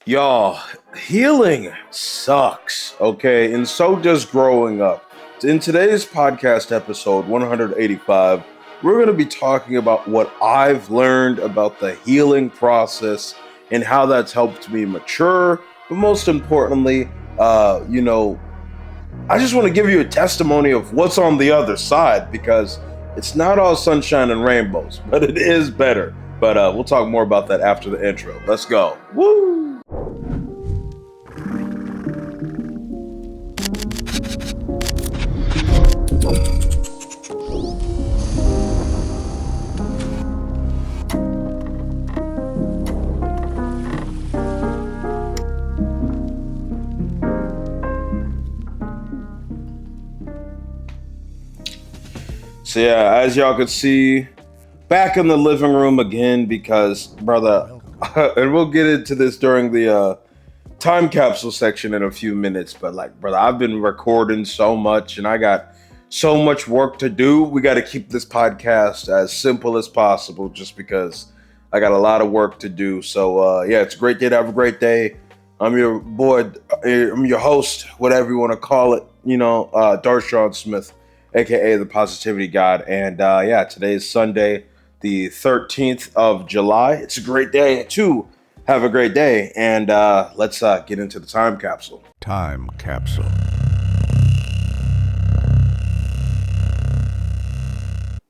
Y'all, healing sucks, okay? And so does growing up. In today's podcast episode 185, we're going to be talking about what I've learned about the healing process and how that's helped me mature. But most importantly, I just want to give you a testimony of what's on the other side because it's not all sunshine and rainbows, but it is better. But we'll talk more about that after the intro. Let's go. Woo! So yeah, as y'all can see, back in the living room again because, brother, and we'll get into this during the time capsule section in a few minutes, but like, brother, I've been recording so much and I got so much work to do. We got to keep this podcast as simple as possible just because I got a lot of work to do. So yeah, it's a great day to have a great day. I'm your boy, I'm your host, whatever you want to call it, Darshaun Smith, aka the Positivity God. And yeah, today is Sunday, the 13th of July. It's a great day to have a great day. And let's get into the time capsule. Time capsule.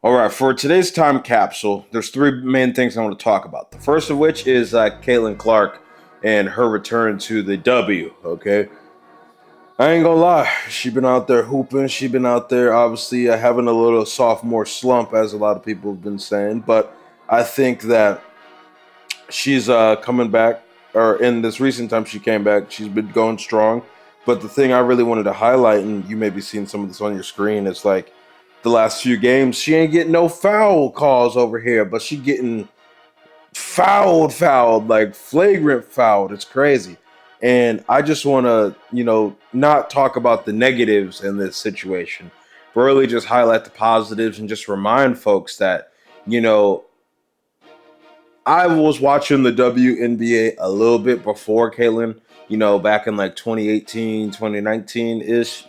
All right, for today's time capsule, there's three main things I want to talk about. The first of which is Caitlin Clark and her return to the W, okay? I ain't gonna lie, she been out there hooping. She been out there, obviously, having a little sophomore slump, as a lot of people have been saying. But I think that she's coming back, or in this recent time she came back, she's been going strong. But the thing I really wanted to highlight, and you may be seeing some of this on your screen, is like the last few games, she ain't getting no foul calls over here, but she getting fouled, like flagrant fouled. It's crazy. And I just want to, not talk about the negatives in this situation, but really just highlight the positives and just remind folks that, I was watching the WNBA a little bit before Caitlin, back in like 2018, 2019-ish.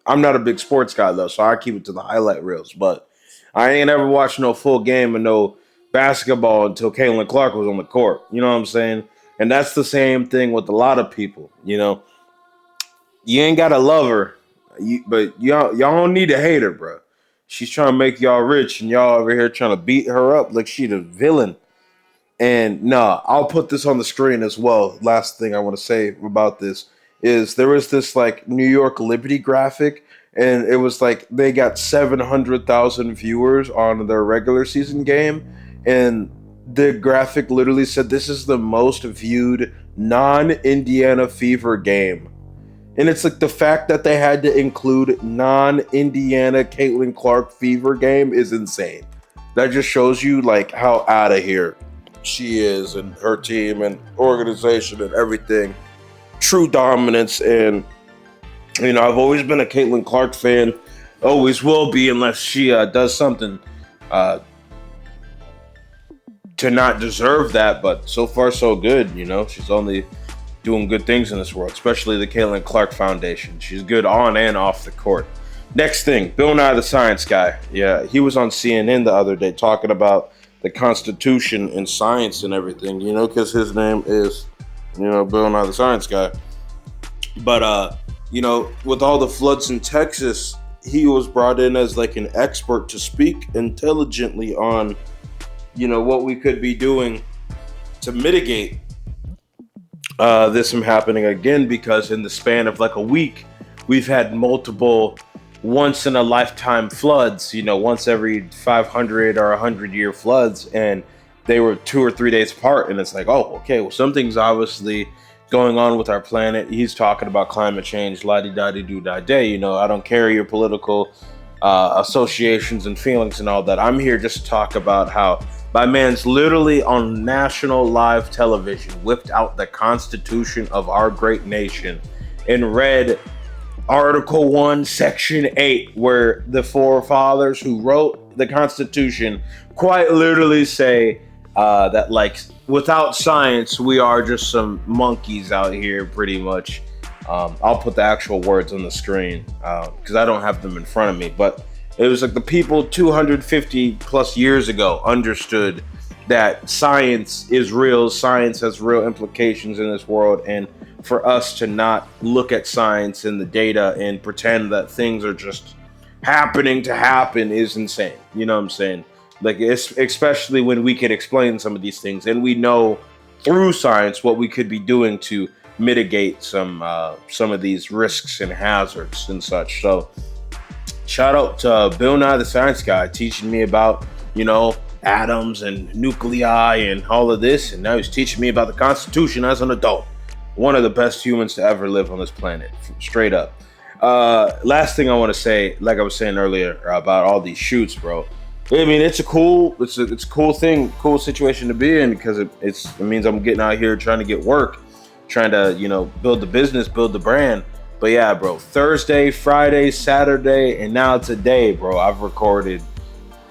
I'm not a big sports guy, though, so I keep it to the highlight reels. But I ain't ever watched no full game of no basketball until Caitlin Clark was on the court. You know what I'm saying? And that's the same thing with a lot of people, You ain't got to love her, but y'all don't need to hate her, bro. She's trying to make y'all rich, and y'all over here trying to beat her up like she the villain. And nah, I'll put this on the screen as well. Last thing I want to say about this is there was this like New York Liberty graphic, and it was like they got 700,000 viewers on their regular season game, and the graphic literally said this is the most viewed non-Indiana Fever game. And it's like the fact that they had to include non-Indiana Caitlin Clark Fever game is insane. That just shows you like how out of here she is and her team and organization and everything. True dominance. And I've always been a Caitlin Clark fan, always will be, unless she does something to not deserve that. But so far so good. She's only doing good things in this world, especially the Caitlin Clark Foundation. She's good on and off the court. Next thing, Bill Nye the Science Guy. Yeah, he was on CNN the other day talking about the Constitution and science and everything, because his name is, Bill Nye the Science Guy. But, with all the floods in Texas, he was brought in as like an expert to speak intelligently on, what we could be doing to mitigate this from happening again, because in the span of like a week, we've had multiple once in a lifetime floods, once every 500 or 100-year floods, and they were 2 or 3 days apart. And it's like, oh, okay, well, something's obviously going on with our planet. He's talking about climate change, la-di-da-di-do-da-day. I don't care your political associations and feelings and all that. I'm here just to talk about how my man's literally on national live television whipped out the Constitution of our great nation and read Article 1, Section 8, where the forefathers who wrote the Constitution quite literally say that, like, without science, we are just some monkeys out here, pretty much. I'll put the actual words on the screen because I don't have them in front of me. But it was like the people 250 plus years ago understood that science is real, science has real implications in this world, and for us to not look at science and the data and pretend that things are just happening to happen is insane. You know what I'm saying? Like, especially when we can explain some of these things and we know through science what we could be doing to mitigate some of these risks and hazards and such. So shout out to Bill Nye the Science Guy teaching me about, atoms and nuclei and all of this, and now he's teaching me about the Constitution as an adult. One of the best humans to ever live on this planet, straight up. Last thing I want to say, like I was saying earlier about all these shoots, bro. I mean, it's a cool thing, cool situation to be in, because it means I'm getting out here trying to get work, trying to build the business, build the brand. But yeah, bro, Thursday, Friday, Saturday, and now today, bro, I've recorded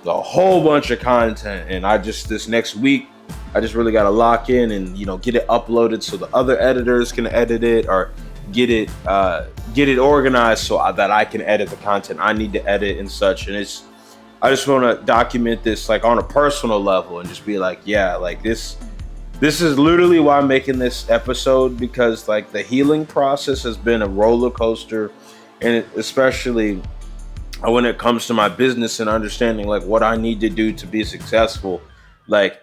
a whole bunch of content, and this next week I just really got to lock in and get it uploaded so the other editors can edit it, or get it organized so that I can edit the content I need to edit and such. And I just want to document this like on a personal level and just be like, yeah, like this is literally why I'm making this episode, because like the healing process has been a roller coaster, and especially when it comes to my business and understanding like what I need to do to be successful. Like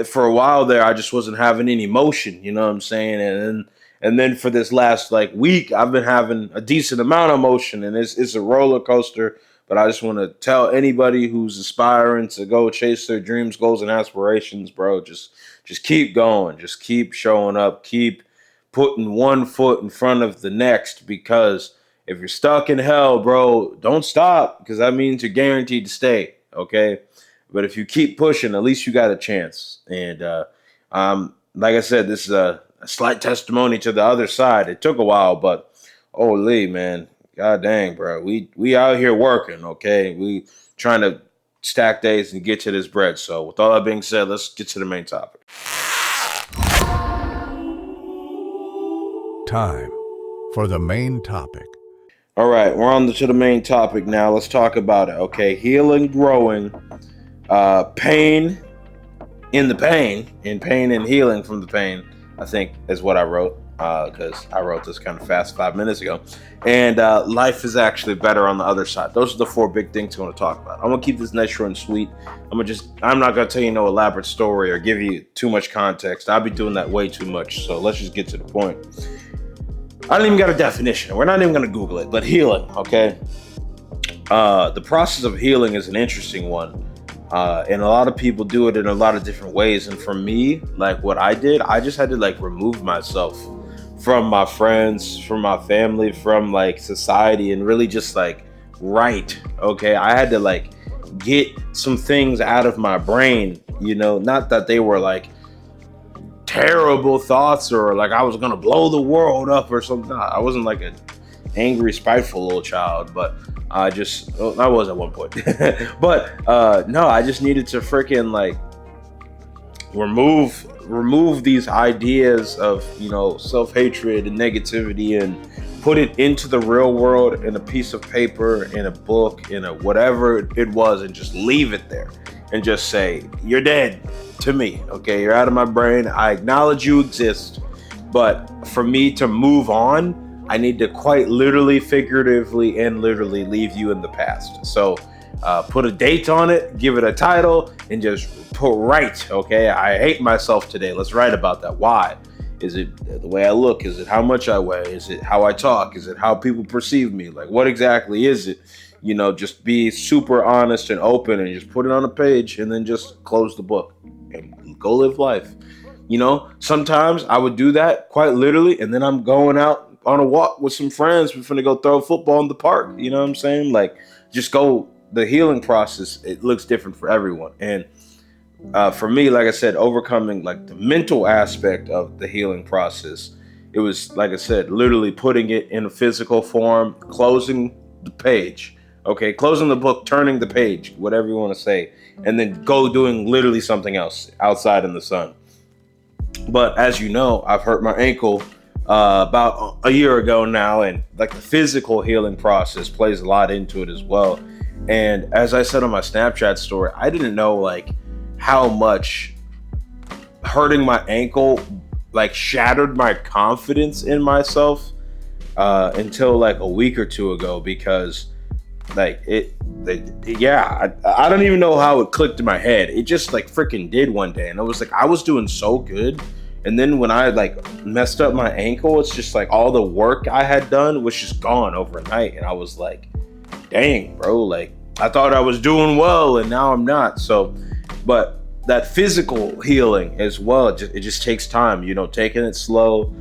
for a while there, I just wasn't having any motion, you know what I'm saying? And then for this last like week, I've been having a decent amount of motion, and it's a roller coaster. But I just want to tell anybody who's aspiring to go chase their dreams, goals, and aspirations, bro, just keep going. Just keep showing up. Keep putting one foot in front of the next, because if you're stuck in hell, bro, don't stop, because that means you're guaranteed to stay, okay? But if you keep pushing, at least you got a chance. And like I said, this is a slight testimony to the other side. It took a while, but holy, man. God dang, bro. We out here working, okay? We trying to stack days and get to this bread. So with all that being said, let's get to the main topic. Time for the main topic. All right, we're on to the main topic now. Let's talk about it, okay? Healing, growing, pain in the pain, and pain and healing from the pain, I think is what I wrote. Because I wrote this kind of fast 5 minutes ago. And life is actually better on the other side. Those are the four big things I want to talk about. I'm going to keep this nice, short, and sweet. I'm not going to tell you no elaborate story or give you too much context. I'll be doing that way too much. So let's just get to the point. I don't even got a definition. We're not even going to Google it. But healing, okay? The process of healing is an interesting one. And a lot of people do it in a lot of different ways. And for me, like what I did, I just had to like remove myself from my friends, from my family, from like society, and really just like write. Okay, I had to like get some things out of my brain, not that they were like terrible thoughts or like I was gonna blow the world up or something. I wasn't like an angry, spiteful little child, but I was at one point. But no, I just needed to freaking like remove these ideas of self-hatred and negativity, and put it into the real world in a piece of paper, in a book, in a whatever it was, and just leave it there and just say, you're dead to me, okay? You're out of my brain. I acknowledge you exist, but for me to move on, I need to quite literally, figuratively, and literally leave you in the past. So put a date on it, give it a title, and just put write, okay? I hate myself today. Let's write about that. Why? Is it the way I look? Is it how much I weigh? Is it how I talk? Is it how people perceive me? Like, what exactly is it? Just be super honest and open, and just put it on a page, and then just close the book and go live life. Sometimes I would do that quite literally, and then I'm going out on a walk with some friends. We're finna go throw a football in the park. You know what I'm saying? Like, just go. The healing process, it looks different for everyone. And for me, like I said, overcoming like the mental aspect of the healing process, it was, like I said, literally putting it in a physical form, closing the page, okay, closing the book, turning the page, whatever you want to say, and then go doing literally something else outside in the sun. But as you know, I've hurt my ankle about a year ago now, and like the physical healing process plays a lot into it as well. And as I said on my Snapchat story, I didn't know like how much hurting my ankle like shattered my confidence in myself until like a week or two ago, because like I don't even know how it clicked in my head. It just like freaking did one day, and I was like, I was doing so good, and then when I like messed up my ankle, it's just like all the work I had done was just gone overnight, and I was like, dang, bro, like I thought I was doing well, and now I'm not. So, but that physical healing as well, it just takes time, taking it slow,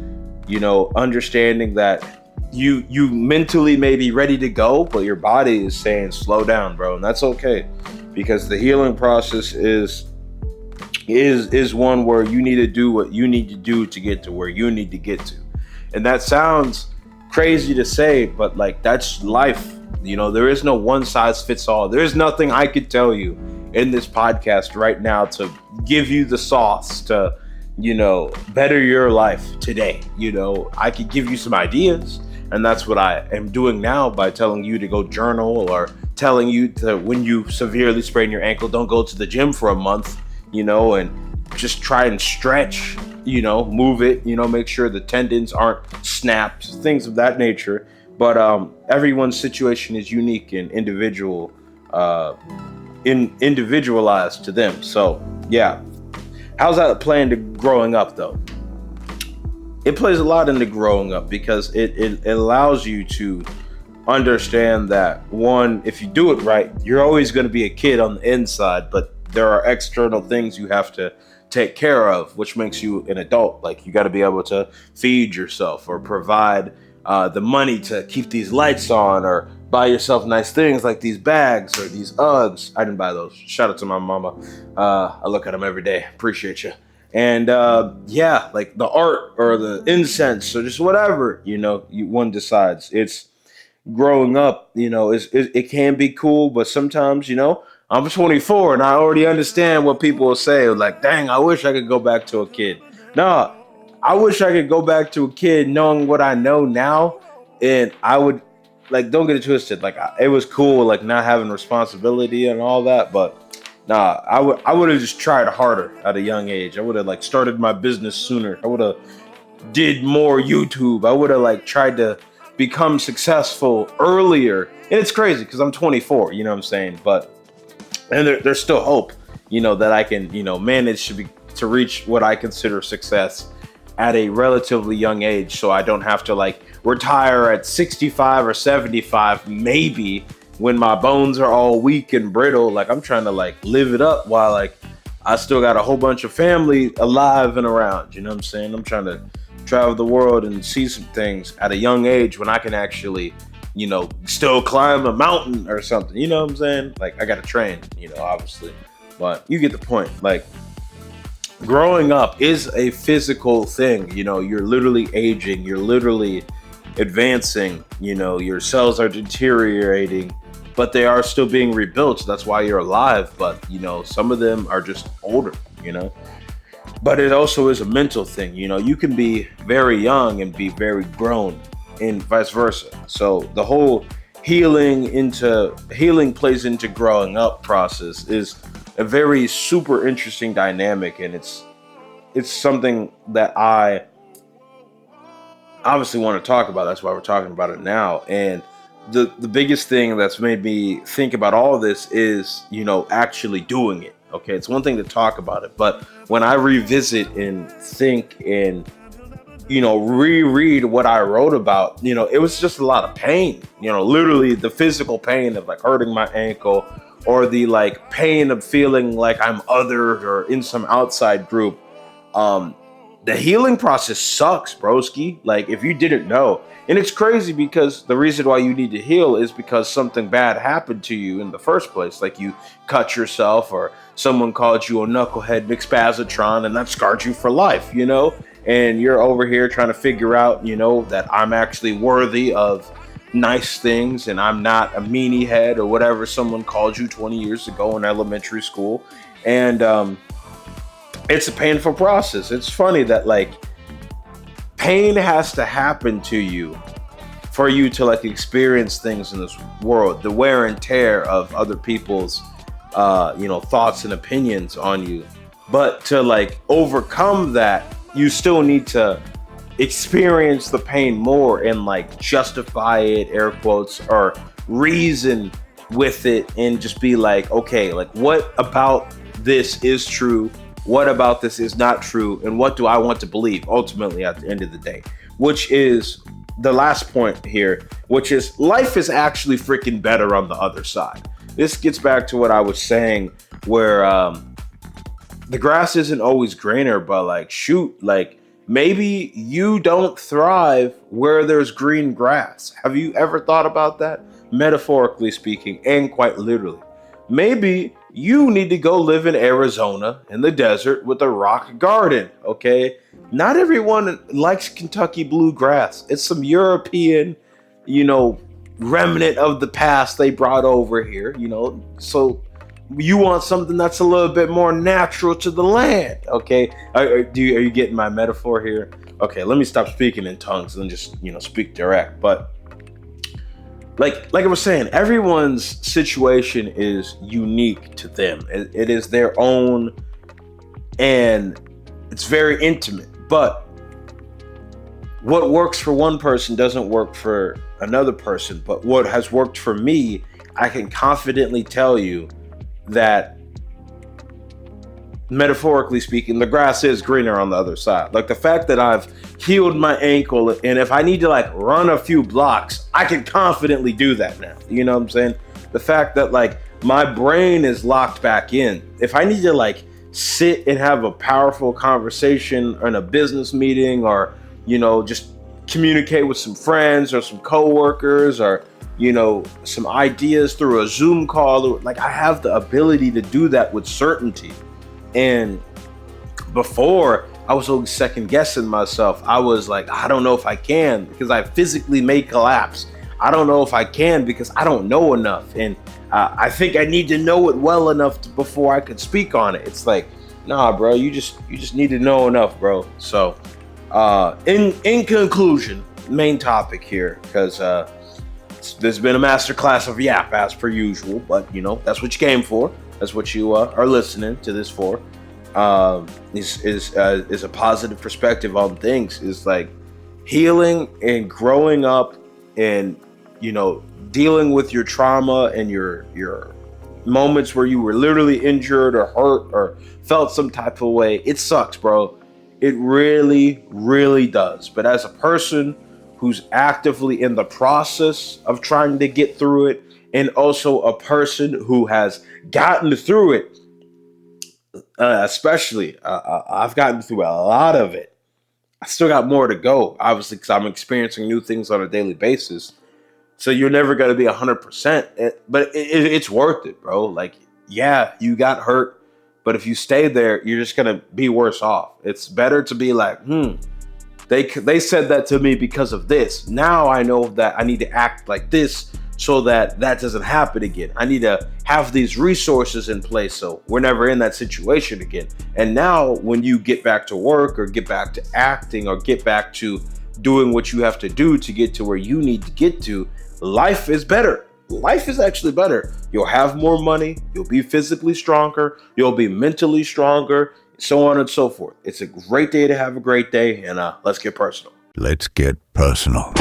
understanding that you mentally may be ready to go, but your body is saying slow down, bro, and that's okay, because the healing process is one where you need to do what you need to do to get to where you need to get to. And that sounds crazy to say, but like that's life. There is no one size fits all. There's nothing I could tell you in this podcast right now to give you the sauce to better your life today. I could give you some ideas, and that's what I am doing now by telling you to go journal, or telling you to, when you severely sprain your ankle, don't go to the gym for a month, and just try and stretch, move it, make sure the tendons aren't snapped, things of that nature. But everyone's situation is unique and individualized to them. So yeah, how's that playing to growing up though? It plays a lot into growing up, because it allows you to understand that, one, if you do it right, you're always going to be a kid on the inside, but there are external things you have to take care of, which makes you an adult. Like you got to be able to feed yourself, or provide the money to keep these lights on, or buy yourself nice things like these bags or these Uggs. I didn't buy those. Shout out to my mama. I look at them every day. Appreciate you. And like the art or the incense or just whatever, one decides. It's growing up, it can be cool, but sometimes, I'm 24 and I already understand what people will say. Like, dang, I wish I could go back to a kid. No, I wish I could go back to a kid knowing what I know now. And I would, like, don't get it twisted. Like, it was cool, like, not having responsibility and all that. But nah, I would have just tried harder at a young age. I would have, like, started my business sooner. I would have did more YouTube. I would have, like, tried to become successful earlier. And it's crazy because I'm 24, you know what I'm saying? But, and there's still hope, that I can, manage to reach what I consider success at a relatively young age, so I don't have to like retire at 65 or 75, maybe, when my bones are all weak and brittle. Like I'm trying to like live it up while like I still got a whole bunch of family alive and around, you know what I'm saying? I'm trying to travel the world and see some things at a young age when I can actually, still climb a mountain or something, you know what I'm saying? Like I got to train, obviously, but you get the point. Like growing up is a physical thing. You're literally aging, you're literally advancing, your cells are deteriorating, but they are still being rebuilt. That's why you're alive. But some of them are just older, but it also is a mental thing. You can be very young and be very grown, and vice versa. So the whole healing plays into growing up process is a very super interesting dynamic, and it's something that I obviously want to talk about. That's why we're talking about it now. And the biggest thing that's made me think about all of this is actually doing it. Okay, it's one thing to talk about it, but when I revisit and think and reread what I wrote about, it was just a lot of pain, literally the physical pain of like hurting my ankle, or the like pain of feeling like I'm othered or in some outside group. The healing process sucks, broski. Like if you didn't know. And it's crazy because the reason why you need to heal is because something bad happened to you in the first place. Like you cut yourself, or someone called you a knucklehead McSpazatron, and that scarred you for life, and you're over here trying to figure out, that I'm actually worthy of nice things and I'm not a meanie head or whatever someone called you 20 years ago in elementary school. And it's a painful process. It's funny that like pain has to happen to you for you to like experience things in this world, the wear and tear of other people's thoughts and opinions on you. But to like overcome that, you still need to experience the pain more and like justify it, air quotes, or reason with it, and just be like, okay, like what about this is true, what about this is not true, and what do I want to believe ultimately at the end of the day, which is the last point here, which is life is actually freaking better on the other side. This gets back to what I was saying, where the grass isn't always greener, but like shoot, like maybe you don't thrive where there's green grass. Have you ever thought about that? Metaphorically speaking, and quite literally. Maybe you need to go live in Arizona in the desert with a rock garden, okay? Not everyone likes Kentucky bluegrass. It's some European, remnant of the past they brought over here, so you want something that's a little bit more natural to the land, okay? Are you getting my metaphor here? Okay, let me stop speaking in tongues and just, speak direct. But like I was saying, everyone's situation is unique to them. It is their own, and it's very intimate. But what works for one person doesn't work for another person. But what has worked for me, I can confidently tell you that, metaphorically speaking, the grass is greener on the other side. Like the fact that I've healed my ankle, and if I need to like run a few blocks, I can confidently do that now. You know what I'm saying? The fact that like my brain is locked back in. If I need to like sit and have a powerful conversation in a business meeting, or just communicate with some friends or some coworkers, or some ideas through a Zoom call, like I have the ability to do that with certainty. And before, I was always second guessing myself. I was like, I don't know if I can, because I physically may collapse. I don't know if I can because I don't know enough. And I think I need to know it well enough before I could speak on it. It's like, nah, bro, you just need to know enough, bro. So in conclusion, main topic here, because there's been a masterclass of yap as per usual, but that's what you came for. That's what you are listening to this for. Is a positive perspective on things. Is like healing and growing up, and dealing with your trauma and your moments where you were literally injured or hurt or felt some type of way. It sucks, bro. It really, really does. But as a person who's actively in the process of trying to get through it, and also a person who has gotten through it, especially, I've gotten through a lot of it. I still got more to go, obviously, because I'm experiencing new things on a daily basis. So you're never going to be 100%, but it's worth it, bro. Like, yeah, you got hurt, but if you stay there, you're just going to be worse off. It's better to be like, they said that to me because of this. Now I know that I need to act like this so that doesn't happen again. I need to have these resources in place so we're never in that situation again. And now when you get back to work, or get back to acting, or get back to doing what you have to do to get to where you need to get to, life is better. Life is actually better. You'll have more money. You'll be physically stronger. You'll be mentally stronger, so on and so forth. It's a great day to have a great day, and let's get personal. Let's get personal.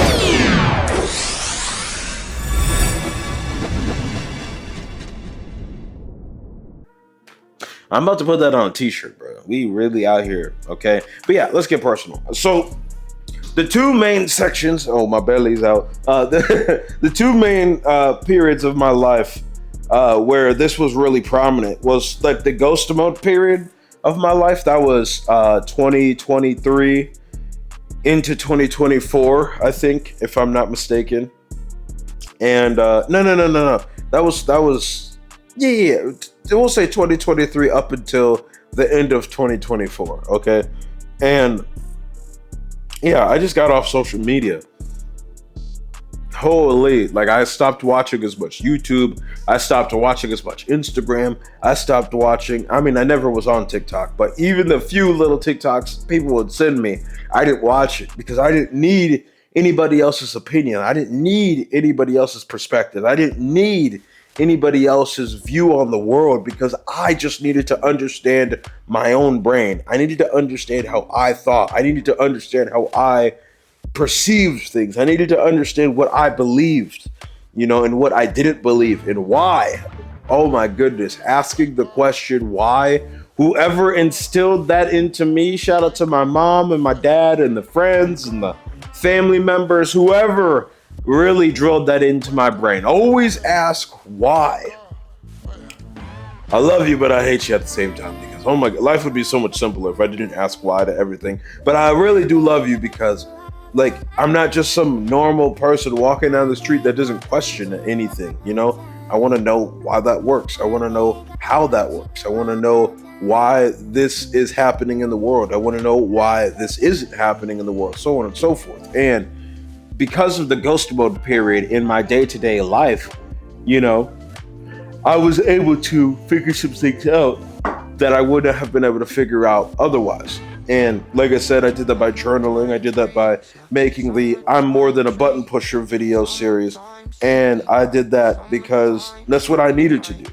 I'm about to put that on a t-shirt, bro. We really out here, okay? But yeah, let's get personal. So the two main sections, oh, my belly's out. The two main periods of my life where this was really prominent was like the ghost mode period of my life. That was 2023 into 2024, I think, if I'm not mistaken. And no. That was yeah. We'll say 2023 up until the end of 2024, okay? And yeah, I just got off social media. Holy, like I stopped watching as much YouTube. I stopped watching as much Instagram. I stopped watching. I mean, I never was on TikTok, but even the few little TikToks people would send me, I didn't watch it because I didn't need anybody else's opinion. I didn't need anybody else's perspective. I didn't need anybody else's view on the world because I just needed to understand my own brain. I needed to understand how I thought. I needed to understand how I perceived things. I needed to understand what I believed, and what I didn't believe and why. Oh my goodness. Asking the question why. Whoever instilled that into me, shout out to my mom and my dad and the friends and the family members, whoever really drilled that into my brain. Always ask why. I love you, but I hate you at the same time because, oh my God, life would be so much simpler if I didn't ask why to everything. But I really do love you because, like, I'm not just some normal person walking down the street that doesn't question anything, I want to know why that works. I want to know how that works. I want to know why this is happening in the world. I want to know why this isn't happening in the world, so on and so forth. And because of the ghost mode period in my day-to-day life, I was able to figure some things out that I wouldn't have been able to figure out otherwise. And like I said, I did that by journaling. I did that by making the I'm More Than a Button Pusher video series. And I did that because that's what I needed to do.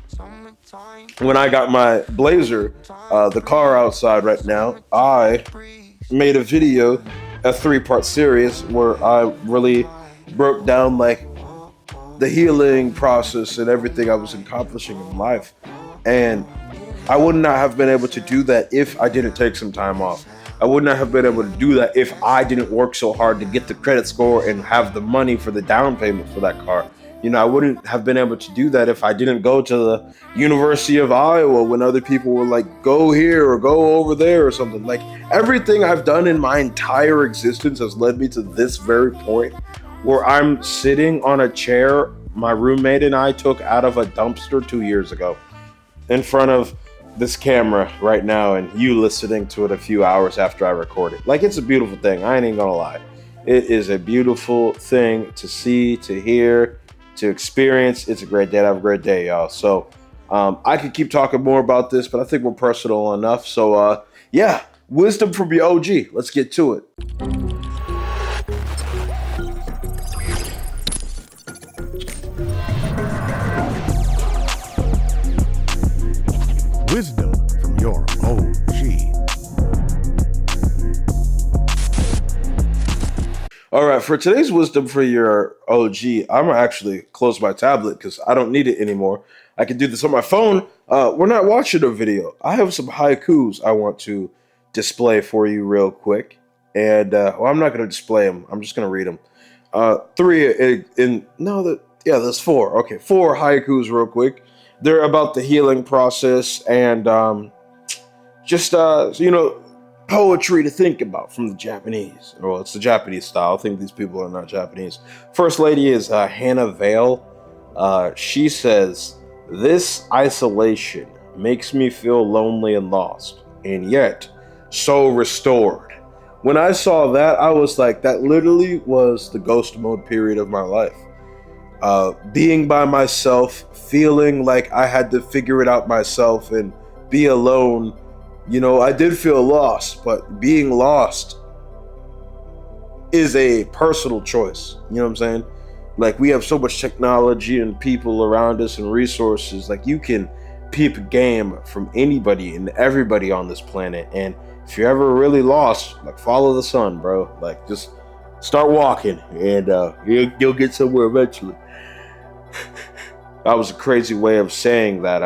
When I got my Blazer, the car outside right now, I made a video, a 3-part series where I really broke down like the healing process and everything I was accomplishing in life. And I would not have been able to do that if I didn't take some time off. I would not have been able to do that if I didn't work so hard to get the credit score and have the money for the down payment for that car. I wouldn't have been able to do that if I didn't go to the University of Iowa when other people were like, go here or go over there or something. Like, everything I've done in my entire existence has led me to this very point where I'm sitting on a chair my roommate and I took out of a dumpster 2 years ago in front of this camera right now, and you listening to it a few hours after I record it. Like, it's a beautiful thing. I ain't even gonna lie. It is a beautiful thing to see, to hear, to experience. It's a great day. Have a great day, y'all. So I could keep talking more about this, but I think we're personal enough. So yeah, wisdom from your OG. Let's get to it. Wisdom from your OG. All right, for today's wisdom for your OG, I'm gonna actually close my tablet because I don't need it anymore. I can do this on my phone. We're not watching a video. I have some haikus I want to display for you real quick. And I'm not gonna display them. I'm just gonna read them. There's 4. Okay, 4 haikus real quick. They're about the healing process and poetry to think about from the Japanese. Well, it's the Japanese style. I think these people are not Japanese. First lady is Hannah Vale. She says, "This isolation makes me feel lonely and lost, and yet so restored." When I saw that, I was like, that literally was the ghost mode period of my life. Being by myself, feeling like I had to figure it out myself and be alone. I did feel lost, but being lost is a personal choice. You know what I'm saying? Like, we have so much technology and people around us and resources. Like, you can peep game from anybody and everybody on this planet. And if you're ever really lost, like, follow the sun, bro. Like, just start walking and you'll get somewhere eventually. That was a crazy way of saying that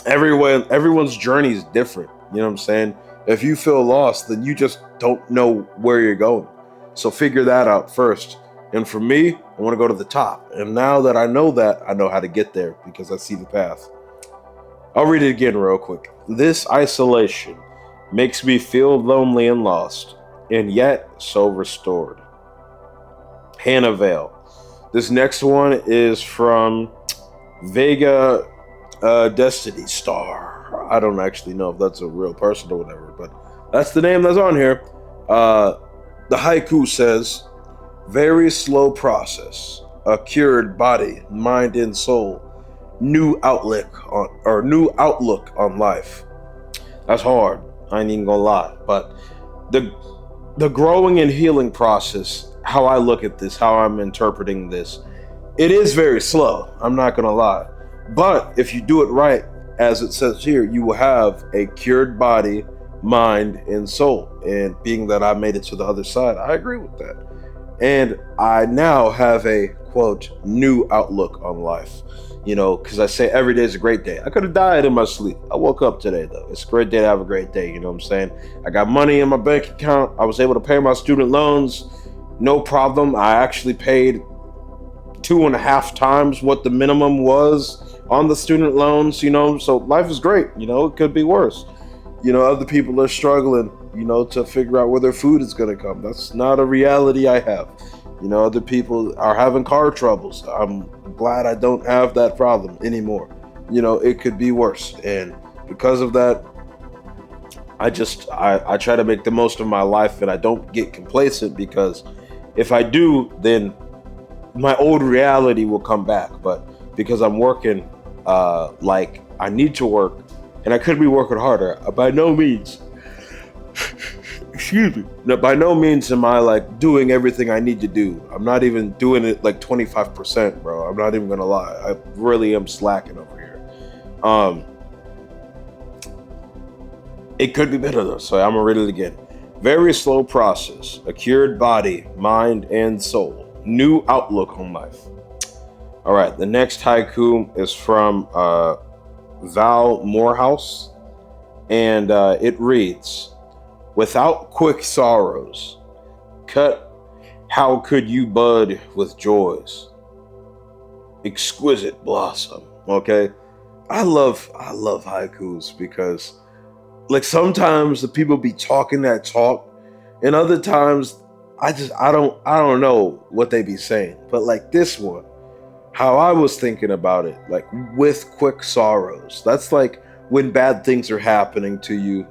everyone's journey is different. You know what I'm saying? If you feel lost, then you just don't know where you're going. So figure that out first. And for me, I want to go to the top. And now that I know that, I know how to get there because I see the path. I'll read it again real quick. This isolation makes me feel lonely and lost, and yet so restored. Hannah Vale. This next one is from Vega Destiny Star. I don't actually know if that's a real person or whatever, but that's the name that's on here. The haiku says, Very slow process. A cured body, mind, and soul. New outlook on life. That's hard. I ain't even gonna lie. But the the growing and healing process, how I look at this, how I'm interpreting this, it is very slow. I'm not gonna lie. But if you do it right, as it says here, you will have a cured body, mind, and soul. And being that I made it to the other side, I agree with that. And I now have a quote new outlook on life. Because I say every day is a great day. I could have died in my sleep. I woke up today though. It's a great day to have a great day. You know what I'm saying? I got money in my bank account. I was able to pay my student loans, no problem. I actually paid 2.5 times what the minimum was on the student loans. So life is great. It could be worse. Other people are struggling, to figure out where their food is going to come. That's not a reality I have. Other people are having car troubles. I'm glad I don't have that problem anymore. It could be worse. And because of that, I try to make the most of my life, and I don't get complacent, because if I do, then my old reality will come back. But because I'm working like I need to work, and I could be working harder, by no means excuse me, no, by no means am I like doing everything I need to do. I'm not even doing it like 25%, bro. I'm not even gonna lie. I really am slacking over here. It could be better though, so I'm gonna read it again. Very slow process, a cured body, mind, and soul. New outlook on life. All right, the next haiku is from Val Morehouse, and it reads, without quick sorrows, cut, how could you bud with joys? Exquisite blossom. Okay, I love haikus, because like sometimes the people be talking that talk, and other times I don't know what they be saying. But like this one, how I was thinking about it, like with quick sorrows, that's like when bad things are happening to you,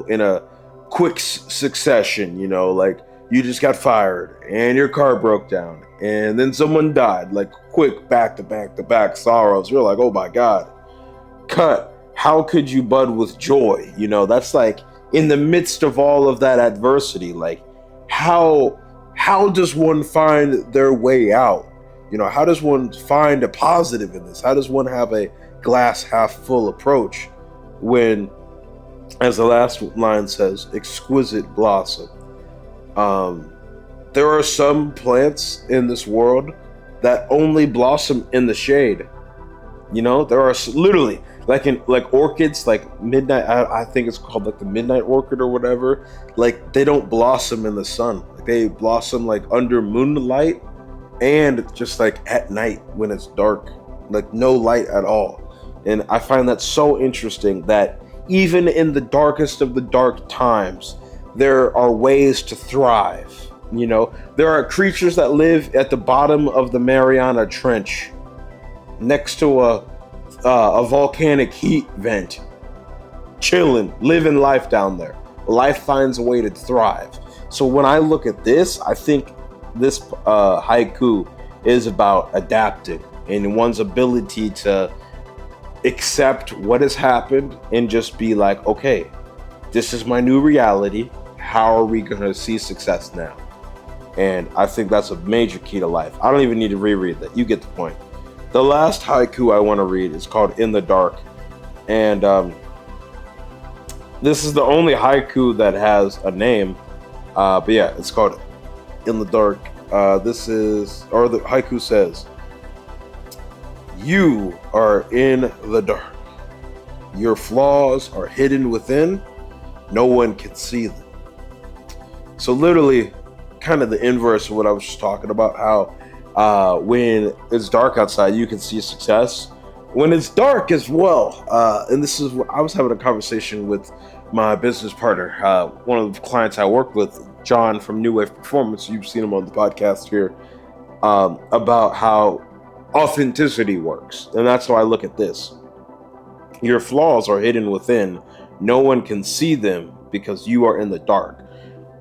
in a quick succession, like you just got fired and your car broke down and then someone died, like quick back to back to back sorrows. You're like, oh my God. Cut, how could you bud with joy? That's like in the midst of all of that adversity, like how does one find their way out? How does one find a positive in this? How does one have a glass half full approach when, as the last line says, exquisite blossom? There are some plants in this world that only blossom in the shade. There are literally like orchids, like midnight. I think it's called like the midnight orchid or whatever. Like they don't blossom in the sun. Like they blossom like under moonlight, and just like at night when it's dark, like no light at all. And I find that so interesting that even in the darkest of the dark times, there are ways to thrive. There are creatures that live at the bottom of the Mariana Trench, next to a volcanic heat vent, chilling, living life down there. Life finds a way to thrive. So when I look at this, I think this haiku is about adapting and one's ability to accept what has happened and just be like, okay, this is my new reality. How are we going to see success now? And I think that's a major key to life. I don't even need to reread that. You get the point. The last haiku I want to read is called In the Dark. And this is the only haiku that has a name. But yeah, it's called In the Dark. The haiku says, you are in the dark. Your flaws are hidden within. No one can see them. So literally, kind of the inverse of what I was just talking about, how when it's dark outside, you can see success. When it's dark as well, and this is what I was having a conversation with my business partner, one of the clients I work with, John from New Wave Performance. You've seen him on the podcast here, about how authenticity works. And that's how I look at this. Your flaws are hidden within. No one can see them because you are in the dark.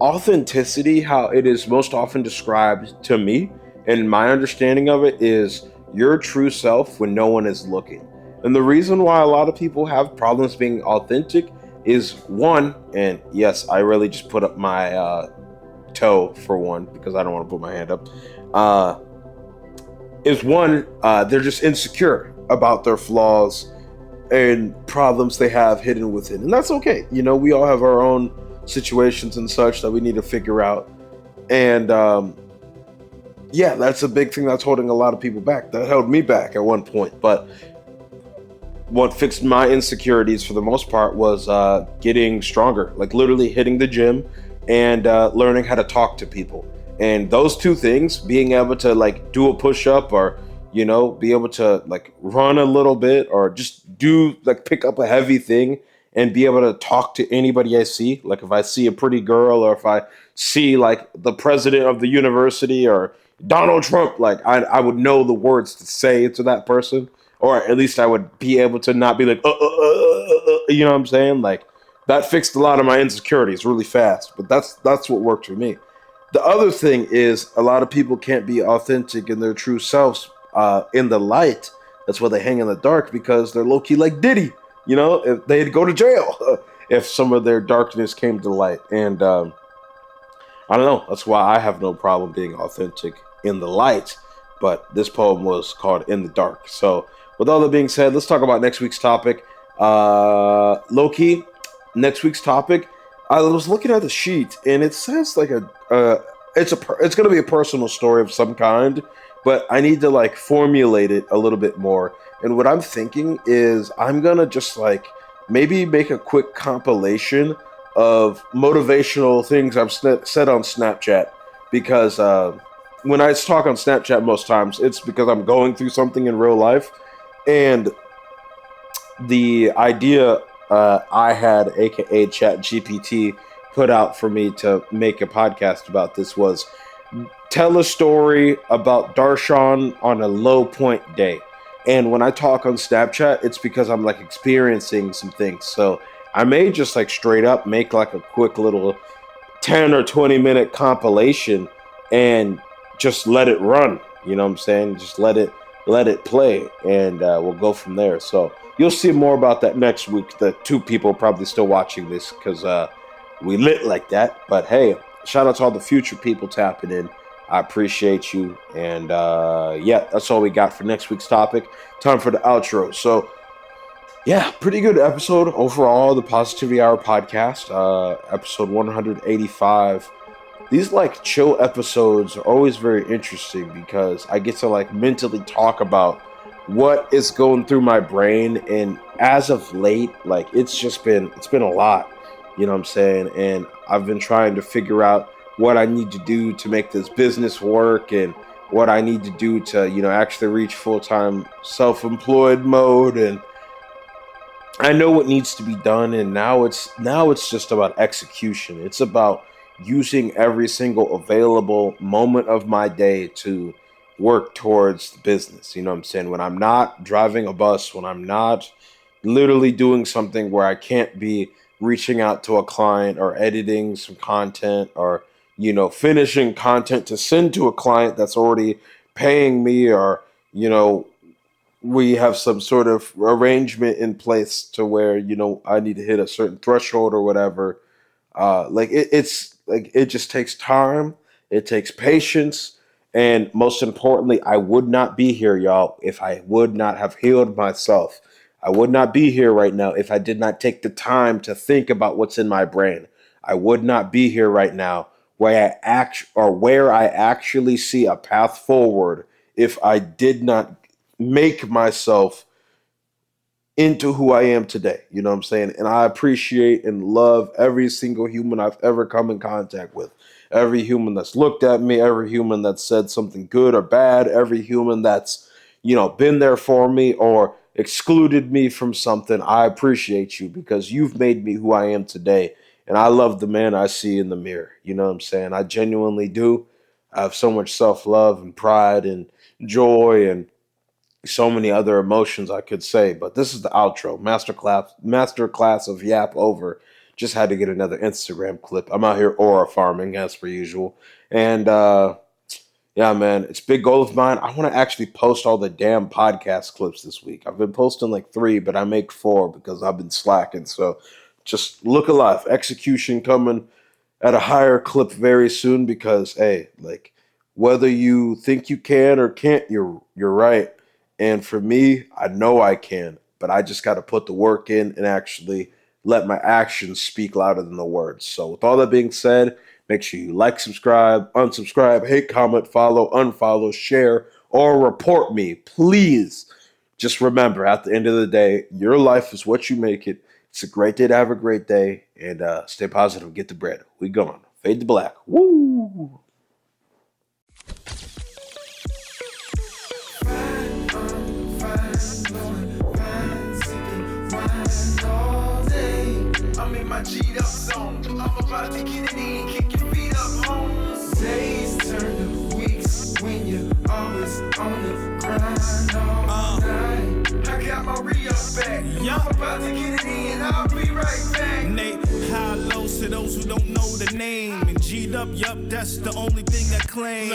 authenticity, how it is most often described to me, and my understanding of it is your true self when no one is looking. And the reason why a lot of people have problems being authentic is one, and yes, I really just put up my toe for one because I don't want to put my hand up. Uh, is one, they're just insecure about their flaws and problems they have hidden within. And that's okay. We all have our own situations and such that we need to figure out. And yeah, that's a big thing that's holding a lot of people back. That held me back at one point. But what fixed my insecurities for the most part was getting stronger, like literally hitting the gym and learning how to talk to people. And those two things, being able to like do a push up or be able to like run a little bit or just do like pick up a heavy thing and be able to talk to anybody I see. Like if I see a pretty girl or if I see like the president of the university or Donald Trump, like I would know the words to say to that person, or at least I would be able to not be like, you know what I'm saying? Like that fixed a lot of my insecurities really fast. But that's what worked for me. The other thing is a lot of people can't be authentic in their true selves in the light. That's why they hang in the dark, because they're low key like Diddy. If they'd go to jail if some of their darkness came to light. And I don't know. That's why I have no problem being authentic in the light. But this poem was called In the Dark. So with all that being said, let's talk about next week's topic. Low key, next week's topic. I was looking at the sheet and it says like it's going to be a personal story of some kind, but I need to like formulate it a little bit more. And what I'm thinking is I'm going to just like maybe make a quick compilation of motivational things I've said on Snapchat, because when I talk on Snapchat most times, it's because I'm going through something in real life. And the idea I had, aka Chat GPT, put out for me to make a podcast about this was tell a story about Darshaun on a low point day. And when I talk on Snapchat, it's because I'm like experiencing some things. So I may just like straight up make like a quick little 10 or 20 minute compilation and just let it run. You know what I'm saying? Just let it play, and we'll go from there. So you'll see more about that next week. The two people probably still watching this because we lit like that. But hey, shout out to all the future people tapping in. I appreciate you. And yeah, that's all we got for next week's topic. Time for the outro. So yeah, pretty good episode overall. The Positivity Hour podcast, episode 185. These like chill episodes are always very interesting because I get to like mentally talk about what is going through my brain. And as of late, like it's been a lot, you know what I'm saying? And I've been trying to figure out what I need to do to make this business work and what I need to do to, actually reach full-time self-employed mode. And I know what needs to be done. And now it's just about execution. It's about using every single available moment of my day to work towards the business. You know what I'm saying? When I'm not driving a bus, when I'm not literally doing something where I can't be reaching out to a client or editing some content or, finishing content to send to a client that's already paying me, or, we have some sort of arrangement in place to where, I need to hit a certain threshold or whatever. It's like it just takes time, it takes patience, and most importantly, I would not be here, y'all, if I would not have healed myself. I would not be here right now if I did not take the time to think about what's in my brain. I would not be here right now where I actually see a path forward if I did not make myself into who I am today. You know what I'm saying? And I appreciate and love every single human I've ever come in contact with. Every human that's looked at me, every human that's said something good or bad, every human that's, been there for me or excluded me from something. I appreciate you because you've made me who I am today. And I love the man I see in the mirror. You know what I'm saying? I genuinely do. I have so much self-love and pride and joy and so many other emotions I could say, but this is the outro. Masterclass of Yap over. just had to get another Instagram clip. I'm out here aura farming as per usual. And yeah, man, it's a big goal of mine. I want to actually post all the damn podcast clips this week. I've been posting like 3, but I make 4 because I've been slacking. So just look alive. Execution coming at a higher clip very soon because, hey, like, whether you think you can or can't, you're right. And for me, I know I can, but I just got to put the work in and actually let my actions speak louder than the words. So with all that being said, make sure you like, subscribe, unsubscribe, hate, comment, follow, unfollow, share, or report me. Please just remember, at the end of the day, your life is what you make it. It's a great day to have a great day, and stay positive. Get the bread. We gone. Fade to black. Woo! I'm in my G'd up zone. I'm about to get it in, kick your feet up home. Days turn to weeks when you're always on the grind all night. I got my re-up back. I'm about to get it in, I'll be right back. Nate, high low to those who don't know the name. And G'd up, yup, that's the only thing I claim.